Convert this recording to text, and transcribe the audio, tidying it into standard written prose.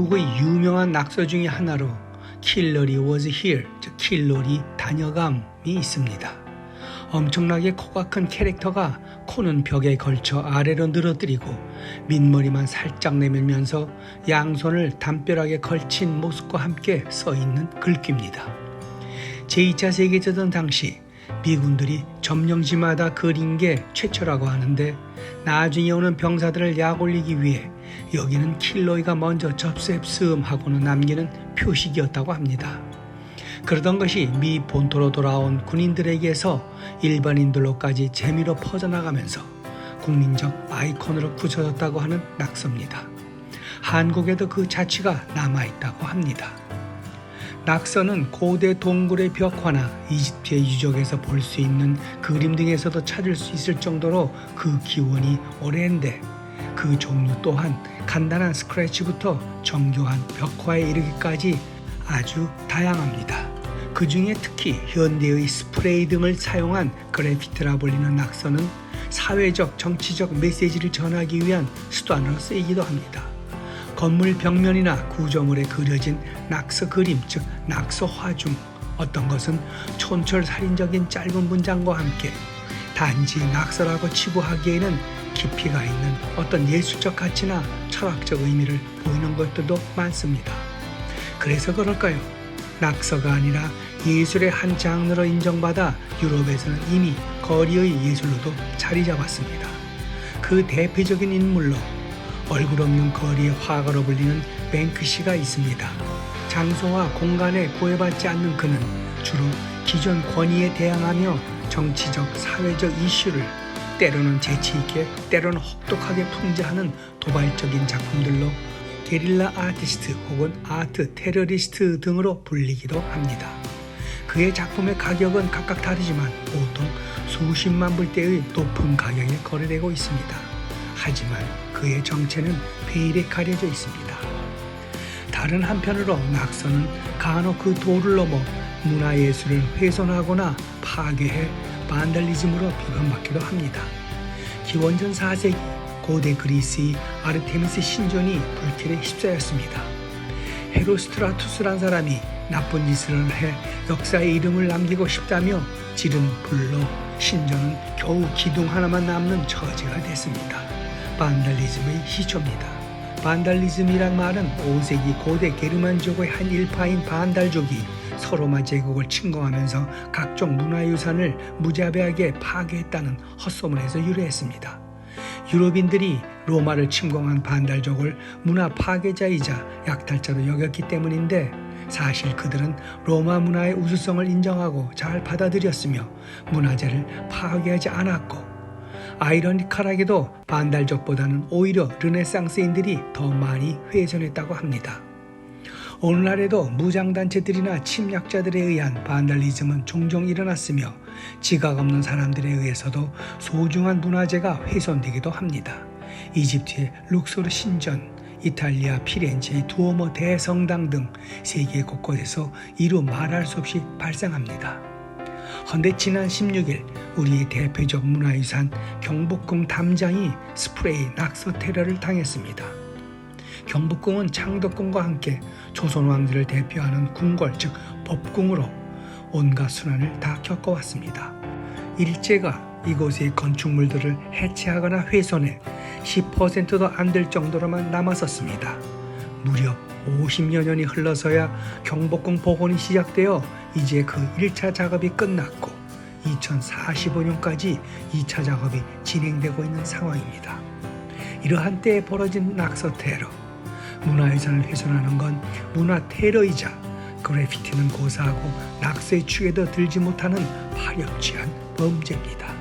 미국의 유명한 낙서 중의 하나로 킬러리 was here, 즉 킬러리 다녀감이 있습니다. 엄청나게 코가 큰 캐릭터가 코는 벽에 걸쳐 아래로 늘어뜨리고 밑머리만 살짝 내밀면서 양손을 담벼락에 걸친 모습과 함께 써있는 글귀입니다. 제2차 세계대전 당시 미군들이 점령지마다 그린 게 최초라고 하는데 나중에 오는 병사들을 약올리기 위해 여기는 킬러리가 먼저 접수했음하고는 남기는 표식이었다고 합니다. 그러던 것이 미 본토로 돌아온 군인들에게서 일반인들로까지 재미로 퍼져나가면서 국민적 아이콘으로 굳혀졌다고 하는 낙서입니다. 한국에도 그 자취가 남아있다고 합니다. 낙서는 고대 동굴의 벽화나 이집트의 유적에서 볼 수 있는 그림 등에서도 찾을 수 있을 정도로 그 기원이 오래인데 그 종류 또한 간단한 스크래치부터 정교한 벽화에 이르기까지 아주 다양합니다. 그 중에 특히 현대의 스프레이 등을 사용한 그래피티라 불리는 낙서는 사회적, 정치적 메시지를 전하기 위한 수단으로 쓰이기도 합니다. 건물 벽면이나 구조물에 그려진 낙서 그림, 즉 낙서화 중 어떤 것은 촌철살인적인 짧은 문장과 함께 단지 낙서라고 치부하기에는 깊이가 있는 어떤 예술적 가치나 철학적 의미를 보이는 것들도 많습니다. 그래서 그럴까요? 낙서가 아니라 예술의 한 장르로 인정받아 유럽에서는 이미 거리의 예술로도 자리 잡았습니다. 그 대표적인 인물로 얼굴 없는 거리의 화가로 불리는 뱅크시가 있습니다. 장소와 공간에 구애받지 않는 그는 주로 기존 권위에 대항하며 정치적, 사회적 이슈를 때로는 재치있게, 때로는 혹독하게 풍자하는 도발적인 작품들로 게릴라 아티스트 혹은 아트 테러리스트 등으로 불리기도 합니다. 그의 작품의 가격은 각각 다르지만 보통 수십만 불대의 높은 가격에 거래되고 있습니다. 하지만 그의 정체는 베일에 가려져 있습니다. 다른 한편으로 낙서는 간혹 그 도를 넘어 문화예술을 훼손하거나 파괴해 반달리즘으로 비판받기도 합니다. 기원전 4세기 고대 그리스의 아르테미스 신전이 불길에 휩싸였습니다. 헤로스트라투스란 사람이 나쁜 짓을 해 역사의 이름을 남기고 싶다며 지른 불로 신전은 겨우 기둥 하나만 남는 처지가 됐습니다. 반달리즘의 시초입니다. 반달리즘이란 말은 5세기 고대 게르만족의 한 일파인 반달족이 서로마 제국을 침공하면서 각종 문화유산을 무자비하게 파괴했다는 헛소문에서 유래했습니다. 유럽인들이 로마를 침공한 반달족을 문화 파괴자이자 약탈자로 여겼기 때문인데 사실 그들은 로마 문화의 우수성을 인정하고 잘 받아들였으며 문화재를 파괴하지 않았고 아이러니컬하게도 반달족보다는 오히려 르네상스인들이 더 많이 훼손했다고 합니다. 오늘날에도 무장단체들이나 침략자들에 의한 반달리즘은 종종 일어났으며 지각 없는 사람들에 의해서도 소중한 문화재가 훼손되기도 합니다. 이집트의 룩소르 신전, 이탈리아 피렌체의 두오모 대성당 등 세계 곳곳에서 이루 말할 수 없이 발생합니다. 헌데 지난 16일 우리의 대표적 문화유산 경복궁 담장이 스프레이 낙서 테러를 당했습니다. 경복궁은 창덕궁과 함께 조선 왕들을 대표하는 궁궐, 즉 법궁으로 온갖 순환을 다 겪어왔습니다. 일제가 이곳의 건축물들을 해체하거나 훼손해 10%도 안 될 정도로만 남았었습니다. 무려 50여 년이 흘러서야 경복궁 복원이 시작되어 이제 그 1차 작업이 끝났고 2045년까지 2차 작업이 진행되고 있는 상황입니다. 이러한 때에 벌어진 낙서 테러, 문화유산을 훼손하는 건 문화 테러이자 그래피티는 고사하고 낙서의 축에도 들지 못하는 파렴치한 범죄입니다.